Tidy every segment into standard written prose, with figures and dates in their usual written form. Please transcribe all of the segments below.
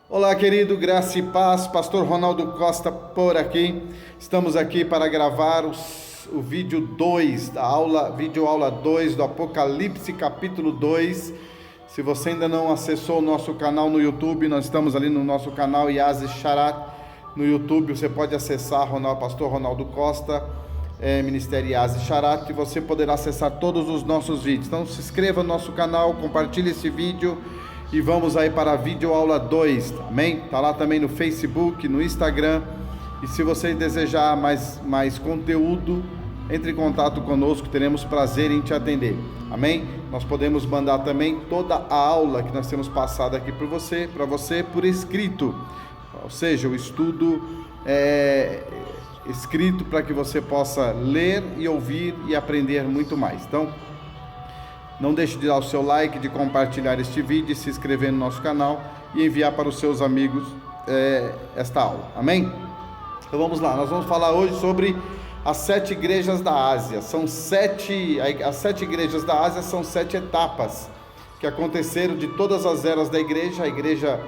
Olá, querido, graça e paz, pastor Ronaldo Costa por aqui. Estamos aqui para gravar o vídeo 2 da aula, vídeo aula 2 do Apocalipse, capítulo 2. Se você ainda não acessou o nosso canal no YouTube, nós estamos ali no nosso canal Yazid Sharat no YouTube. Você pode acessar pastor Ronaldo Costa, Ministério Yazid Sharat, e você poderá acessar todos os nossos vídeos. Então se inscreva no nosso canal, compartilhe esse vídeo. E vamos aí para a vídeo aula 2, amém? Está lá também no Facebook, no Instagram. E se você desejar mais conteúdo, entre em contato conosco, teremos prazer em te atender, amém? Nós podemos mandar também toda a aula que nós temos passado aqui para você por escrito, ou seja, o estudo escrito para que você possa ler e ouvir e aprender muito mais. Então, não deixe de dar o seu like, de compartilhar este vídeo, se inscrever no nosso canal e enviar para os seus amigos esta aula, amém? Então vamos lá, nós vamos falar hoje sobre as 7 igrejas da Ásia. As 7 igrejas da Ásia são 7 etapas que aconteceram de todas as eras da igreja. A igreja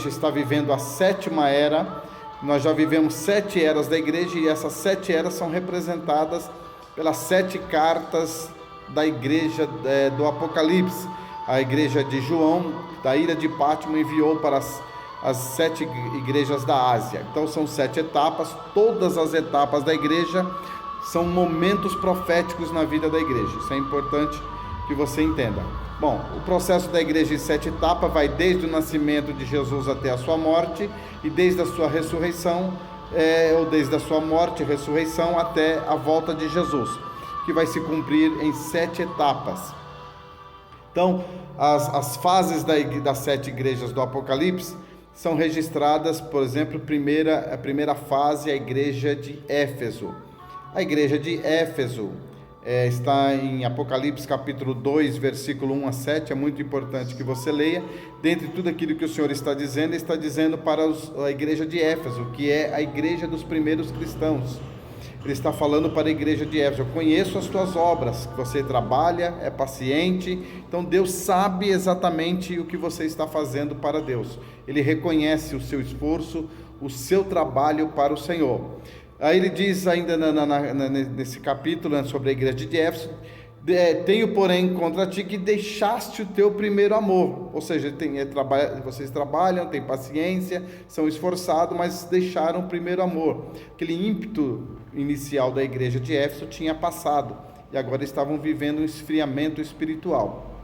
está vivendo a 7ª era. Nós já vivemos 7 eras da igreja e essas 7 eras são representadas pelas 7 cartas da igreja do Apocalipse. A igreja de João, da ilha de Pátimo, enviou para as 7 igrejas da Ásia. Então são 7 etapas. Todas as etapas da igreja são momentos proféticos na vida da igreja. Isso é importante que você entenda. Bom, o processo da igreja em 7 etapas vai desde o nascimento de Jesus até a sua morte, e desde a sua ressurreição, ou desde a sua morte e ressurreição até a volta de Jesus, que vai se cumprir em 7 etapas. Então, as fases das 7 igrejas do Apocalipse são registradas, por exemplo, a primeira fase, a igreja de Éfeso. A igreja de Éfeso está em Apocalipse capítulo 2, versículo 1 a 7, é muito importante que você leia. Dentre tudo aquilo que o Senhor está dizendo, Ele está dizendo para a igreja de Éfeso, que é a igreja dos primeiros cristãos. Ele está falando para a igreja de Éfeso: eu conheço as tuas obras, que você trabalha, é paciente. Então Deus sabe exatamente o que você está fazendo para Deus. Ele reconhece o seu esforço, o seu trabalho para o Senhor. Aí ele diz ainda nesse capítulo, sobre a igreja de Éfeso: tenho porém contra ti que deixaste o teu primeiro amor. Ou seja, vocês trabalham, têm paciência, são esforçados, mas deixaram o primeiro amor. Aquele ímpeto inicial da igreja de Éfeso tinha passado, e agora estavam vivendo um esfriamento espiritual.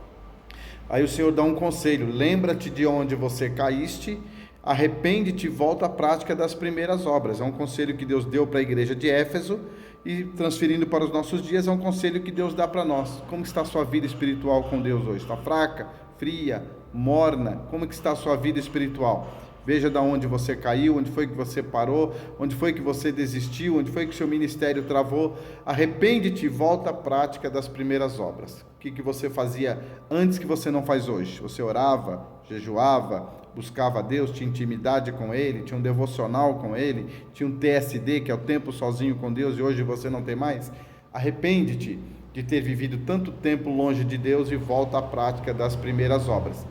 Aí o Senhor dá um conselho: lembra-te de onde você caíste, arrepende-te e volta à prática das primeiras obras. É um conselho que Deus deu para a igreja de Éfeso, e transferindo para os nossos dias, é um conselho que Deus dá para nós. Como está a sua vida espiritual com Deus hoje? Está fraca, fria, morna? Como que está a sua vida espiritual? Veja de onde você caiu, onde foi que você parou, onde foi que você desistiu, onde foi que seu ministério travou. Arrepende-te e volta à prática das primeiras obras. O que você fazia antes que você não faz hoje? Você orava, jejuava, buscava a Deus, tinha intimidade com Ele, tinha um devocional com Ele, tinha um TSD, que é o tempo sozinho com Deus, e hoje você não tem mais? Arrepende-te de ter vivido tanto tempo longe de Deus e volta à prática das primeiras obras.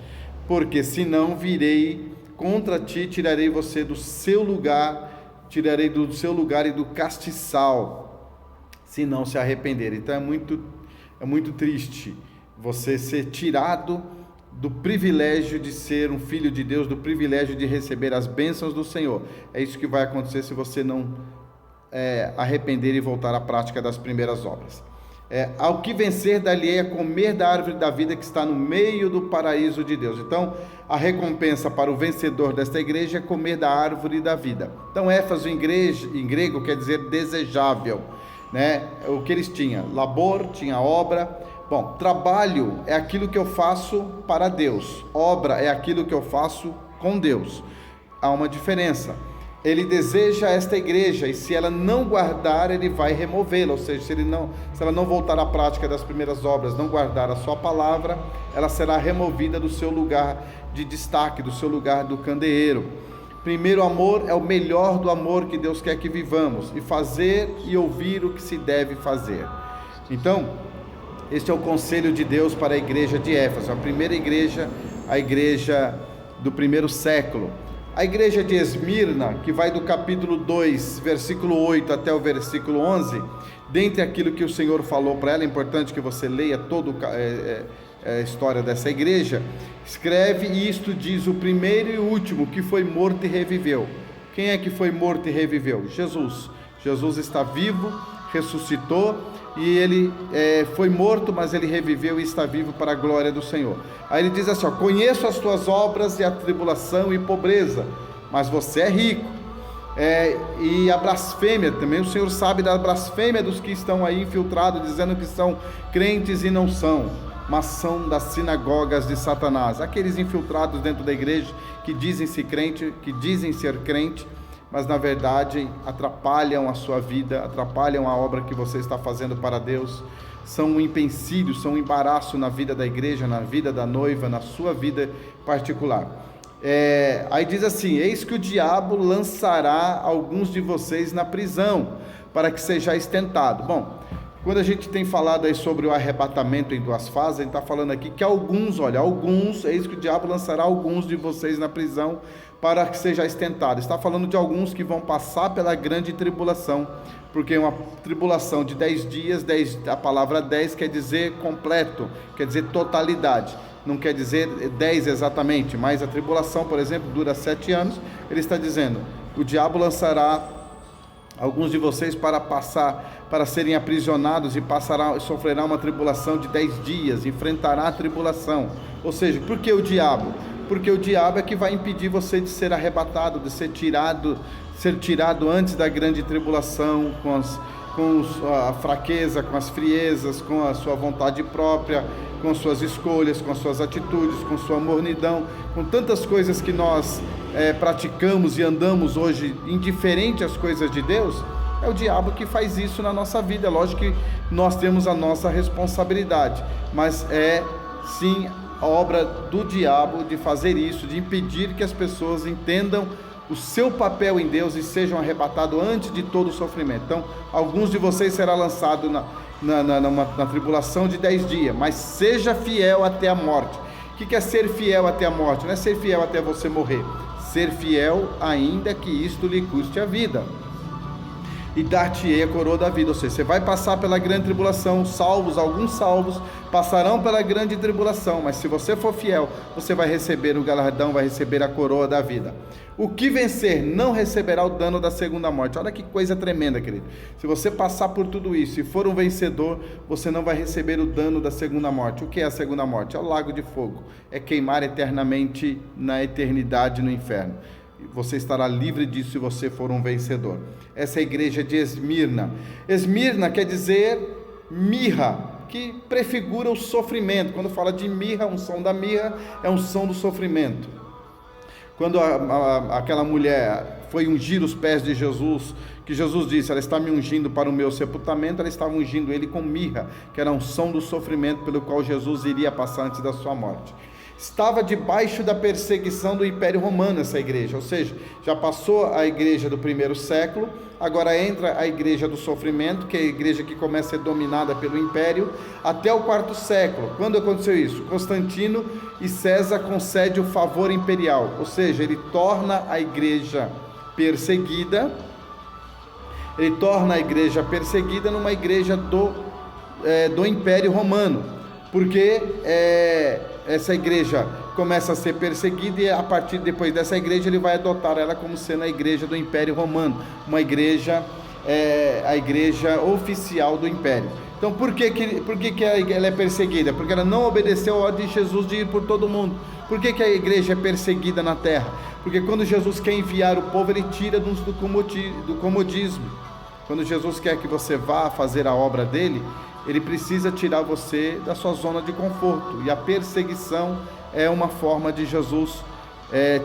Porque senão virei contra ti, tirarei você do seu lugar, tirarei do seu lugar e do castiçal, se não se arrepender. Então é muito triste você ser tirado do privilégio de ser um filho de Deus, do privilégio de receber as bênçãos do Senhor. É isso que vai acontecer se você não arrepender e voltar à prática das primeiras obras. Ao que vencer, dar-lhe-ei a comer da árvore da vida que está no meio do paraíso de Deus. Então, a recompensa para o vencedor desta igreja é comer da árvore da vida. Então, Éfeso em grego quer dizer desejável, né? O que eles tinham? Labor, tinha obra. Bom, trabalho é aquilo que eu faço para Deus. Obra é aquilo que eu faço com Deus. Há uma diferença. Ele deseja esta igreja, e se ela não guardar, ele vai removê-la. Ou seja, se ela não voltar à prática das primeiras obras, não guardar a sua palavra, ela será removida do seu lugar de destaque, do seu lugar do candeeiro. Primeiro amor é o melhor do amor que Deus quer que vivamos, e fazer e ouvir o que se deve fazer. Então, este é o conselho de Deus para a igreja de Éfeso, a primeira igreja, a igreja do primeiro século. A igreja de Esmirna, que vai do capítulo 2, versículo 8 até o versículo 11, dentre aquilo que o Senhor falou para ela, é importante que você leia toda a história dessa igreja, escreve: e isto diz o primeiro e o último, que foi morto e reviveu. Quem é que foi morto e reviveu? Jesus. Jesus está vivo, ressuscitou, e ele foi morto, mas ele reviveu e está vivo para a glória do Senhor. Aí ele diz assim: ó, conheço as tuas obras e a tribulação e pobreza, mas você é rico. E a blasfêmia, também o Senhor sabe da blasfêmia dos que estão aí infiltrados, dizendo que são crentes e não são, mas são das sinagogas de Satanás. Aqueles infiltrados dentro da igreja que dizem ser crente, que dizem ser crente, mas na verdade atrapalham a sua vida, atrapalham a obra que você está fazendo para Deus, são um empecilho, são um embaraço na vida da igreja, na vida da noiva, na sua vida particular. Aí diz assim: eis que o diabo lançará alguns de vocês na prisão, para que sejais tentados. Bom, quando a gente tem falado aí sobre o arrebatamento em duas fases, a gente está falando aqui que alguns, eis que o diabo lançará alguns de vocês na prisão, para que sejais tentados. Está falando de alguns que vão passar pela grande tribulação, porque uma tribulação de 10 dias, a palavra 10 quer dizer completo, quer dizer totalidade, não quer dizer 10 exatamente, mas a tribulação, por exemplo, dura 7 anos, ele está dizendo: o diabo lançará alguns de vocês para serem aprisionados e sofrerá uma tribulação de 10 dias, enfrentará a tribulação. Ou seja, por que o diabo? Porque o diabo é que vai impedir você de ser arrebatado, de ser tirado antes da grande tribulação, com a fraqueza, com as friezas, com a sua vontade própria, com as suas escolhas, com as suas atitudes, com sua mornidão, com tantas coisas que nós praticamos e andamos hoje indiferente às coisas de Deus. É o diabo que faz isso na nossa vida. É lógico que nós temos a nossa responsabilidade, mas é sim a obra do diabo de fazer isso, de impedir que as pessoas entendam o seu papel em Deus e sejam arrebatados antes de todo o sofrimento. Então, alguns de vocês serão lançados na tribulação de 10 dias, mas seja fiel até a morte. O que é ser fiel até a morte? Não é ser fiel até você morrer, ser fiel ainda que isto lhe custe a vida. E dar-te-ei a coroa da vida. Ou seja, você vai passar pela grande tribulação, alguns salvos passarão pela grande tribulação, mas se você for fiel, você vai receber o galardão, vai receber a coroa da vida. O que vencer não receberá o dano da segunda morte. Olha que coisa tremenda, querido. Se você passar por tudo isso e for um vencedor, você não vai receber o dano da segunda morte. O que é a segunda morte? É o lago de fogo, é queimar eternamente na eternidade no inferno. Você estará livre disso se você for um vencedor. Essa é a igreja de Esmirna. Esmirna quer dizer mirra, que prefigura o sofrimento. Quando fala de mirra, a unção da mirra é a unção do sofrimento. Quando aquela mulher foi ungir os pés de Jesus, que Jesus disse: ela está me ungindo para o meu sepultamento, ela estava ungindo ele com mirra, que era a unção do sofrimento pelo qual Jesus iria passar antes da sua morte. Estava debaixo da perseguição do Império Romano essa igreja, ou seja, já passou a igreja do primeiro século, agora entra a igreja do sofrimento, que é a igreja que começa a ser dominada pelo Império, até o quarto século. Quando aconteceu isso? Constantino e César concedem o favor imperial, ou seja, ele torna a igreja perseguida, numa igreja do Império Romano, porque essa igreja começa a ser perseguida e a partir depois dessa igreja ele vai adotar ela como sendo a igreja do Império Romano, uma igreja, a igreja oficial do Império. Então por que ela é perseguida? Porque ela não obedeceu a ordem de Jesus de ir por todo mundo. Por que a igreja é perseguida na terra? Porque quando Jesus quer enviar o povo, ele tira do comodismo. Quando Jesus quer que você vá fazer a obra dele, ele precisa tirar você da sua zona de conforto, e a perseguição é uma forma de Jesus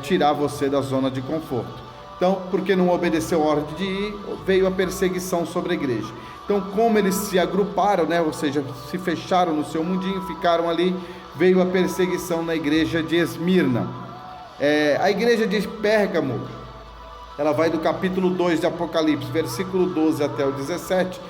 tirar você da zona de conforto. Então, porque não obedeceu a ordem de ir, veio a perseguição sobre a igreja. Então, como eles se agruparam, ou seja, se fecharam no seu mundinho, ficaram ali, veio a perseguição na igreja de Esmirna. A igreja de Pérgamo, ela vai do capítulo 2 de Apocalipse, versículo 12 até o 17,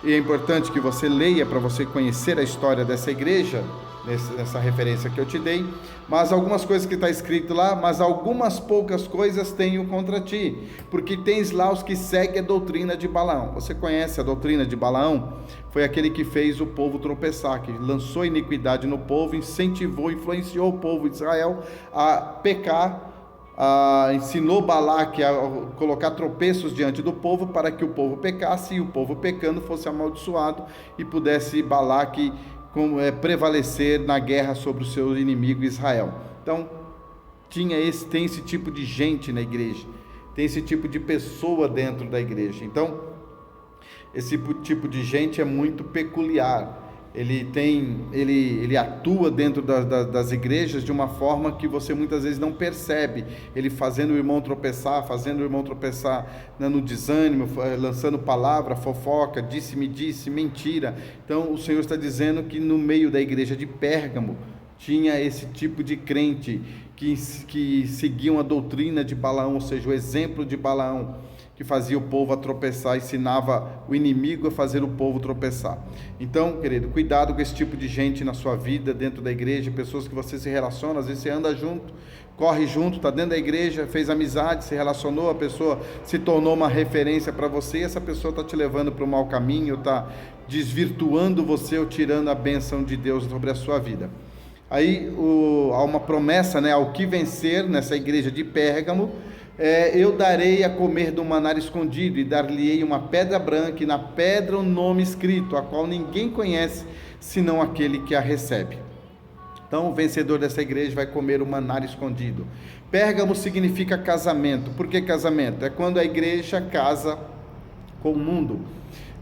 e é importante que você leia para você conhecer a história dessa igreja. nessa referência que eu te dei, mas algumas coisas que está escrito lá, mas algumas poucas coisas tenho contra ti, porque tens lá os que seguem a doutrina de Balaão. Você conhece a doutrina de Balaão? Foi aquele que fez o povo tropeçar, que lançou iniquidade no povo, incentivou, influenciou o povo de Israel a pecar, ensinou Balaque a colocar tropeços diante do povo para que o povo pecasse, e o povo pecando fosse amaldiçoado e pudesse Balaque prevalecer na guerra sobre o seu inimigo Israel. Então tem esse tipo de gente na igreja, tem esse tipo de pessoa dentro da igreja. Então esse tipo de gente é muito peculiar. Ele atua dentro das igrejas de uma forma que você muitas vezes não percebe, ele fazendo o irmão tropeçar no desânimo, lançando palavra, fofoca, disse-me disse, mentira. Então o Senhor está dizendo que no meio da igreja de Pérgamo tinha esse tipo de crente que seguiam a doutrina de Balaão, ou seja, o exemplo de Balaão, que fazia o povo a tropeçar, ensinava o inimigo a fazer o povo tropeçar. Então, querido, cuidado com esse tipo de gente na sua vida, dentro da igreja, pessoas que você se relaciona, às vezes você anda junto, corre junto, está dentro da igreja, fez amizade, se relacionou, a pessoa se tornou uma referência para você, e essa pessoa está te levando para o mau caminho, está desvirtuando você ou tirando a bênção de Deus sobre a sua vida. Aí há uma promessa, ao que vencer nessa igreja de Pérgamo, eu darei a comer do maná escondido, e dar-lhe-ei uma pedra branca, e na pedra um nome escrito, a qual ninguém conhece, senão aquele que a recebe. Então o vencedor dessa igreja vai comer o maná escondido. Pérgamo significa casamento. Por que casamento? É quando a igreja casa com o mundo.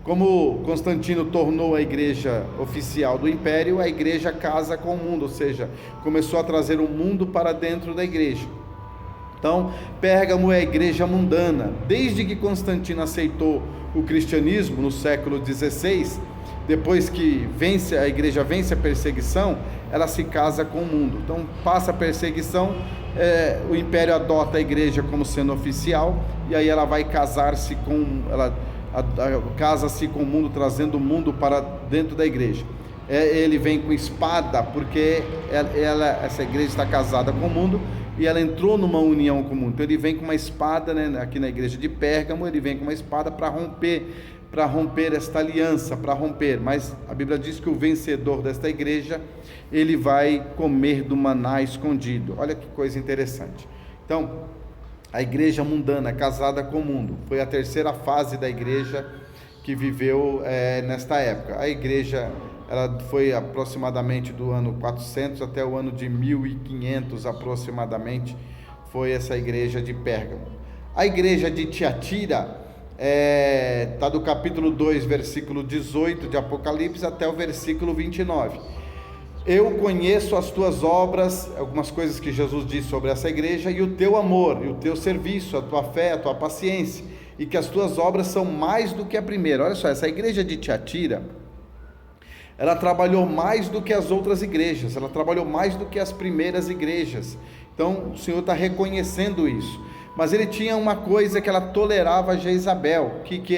Como Constantino tornou a igreja oficial do império, a igreja casa com o mundo, ou seja, começou a trazer o mundo para dentro da igreja. Então, Pérgamo é a igreja mundana. Desde que Constantino aceitou o cristianismo no século XVI, depois que a igreja vence a perseguição, ela se casa com o mundo. Então, passa a perseguição, o império adota a igreja como sendo oficial, e aí ela vai casa-se com o mundo, trazendo o mundo para dentro da igreja. Ele vem com espada, porque essa igreja está casada com o mundo, e ela entrou numa união com o mundo. Então ele vem com uma espada, aqui na igreja de Pérgamo, ele vem com uma espada para romper esta aliança, mas a Bíblia diz que o vencedor desta igreja, ele vai comer do maná escondido. Olha que coisa interessante. Então, a igreja mundana, casada com o mundo, foi a terceira fase da igreja que viveu nesta época. A igreja, ela foi aproximadamente do ano 400 até o ano de 1500 aproximadamente, foi essa igreja de Pérgamo. A igreja de Tiatira está do capítulo 2, versículo 18 de Apocalipse até o versículo 29. Eu conheço as tuas obras, algumas coisas que Jesus disse sobre essa igreja, e o teu amor, e o teu serviço, a tua fé, a tua paciência, e que as tuas obras são mais do que a primeira. Olha só, essa igreja de Tiatira, ela trabalhou mais do que as outras igrejas, ela trabalhou mais do que as primeiras igrejas. Então o Senhor está reconhecendo isso. Mas ele tinha uma coisa que ela tolerava, Jezabel, que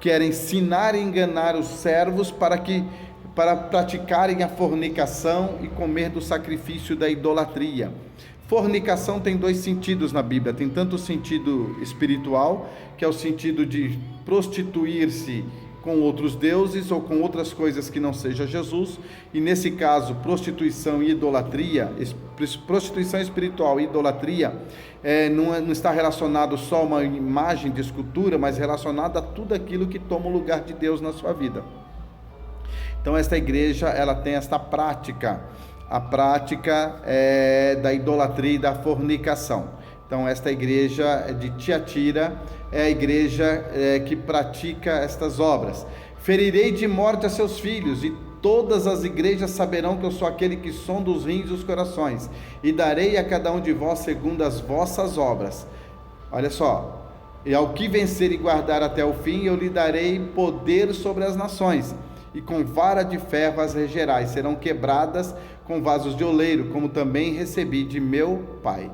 era ensinar e enganar os servos para praticarem a fornicação e comer do sacrifício da idolatria. Fornicação tem dois sentidos na Bíblia, tem tanto o sentido espiritual, que é o sentido de prostituir-se com outros deuses ou com outras coisas que não seja Jesus, e nesse caso prostituição e idolatria, prostituição espiritual e idolatria não está relacionado só a uma imagem de escultura, mas relacionado a tudo aquilo que toma o lugar de Deus na sua vida. Então esta igreja, ela tem esta prática, a prática da idolatria e da fornicação. Então esta igreja de Tiatira é a igreja que pratica estas obras. Ferirei de morte a seus filhos, e todas as igrejas saberão que eu sou aquele que sonda os rins e os corações, e darei a cada um de vós segundo as vossas obras. Olha só, e ao que vencer e guardar até o fim, eu lhe darei poder sobre as nações, e com vara de ferro as regerás, serão quebradas com vasos de oleiro, como também recebi de meu Pai.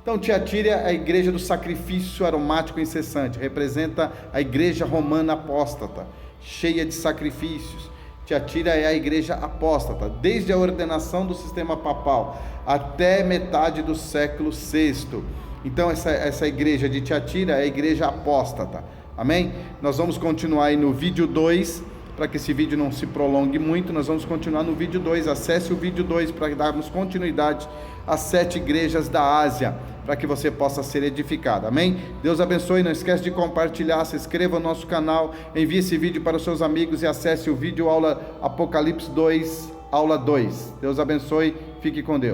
Então Tiatira é a igreja do sacrifício aromático incessante, representa a igreja romana apóstata, cheia de sacrifícios. Tiatira é a igreja apóstata, desde a ordenação do sistema papal até metade do século VI. Então essa igreja de Tiatira é a igreja apóstata, amém? Nós vamos continuar aí no vídeo 2, para que esse vídeo não se prolongue muito, nós vamos continuar no vídeo 2, acesse o vídeo 2 para darmos continuidade às 7 igrejas da Ásia, para que você possa ser edificado, amém? Deus abençoe, não esquece de compartilhar, se inscreva no nosso canal, envie esse vídeo para os seus amigos e acesse o vídeo aula Apocalipse 2, aula 2. Deus abençoe, fique com Deus.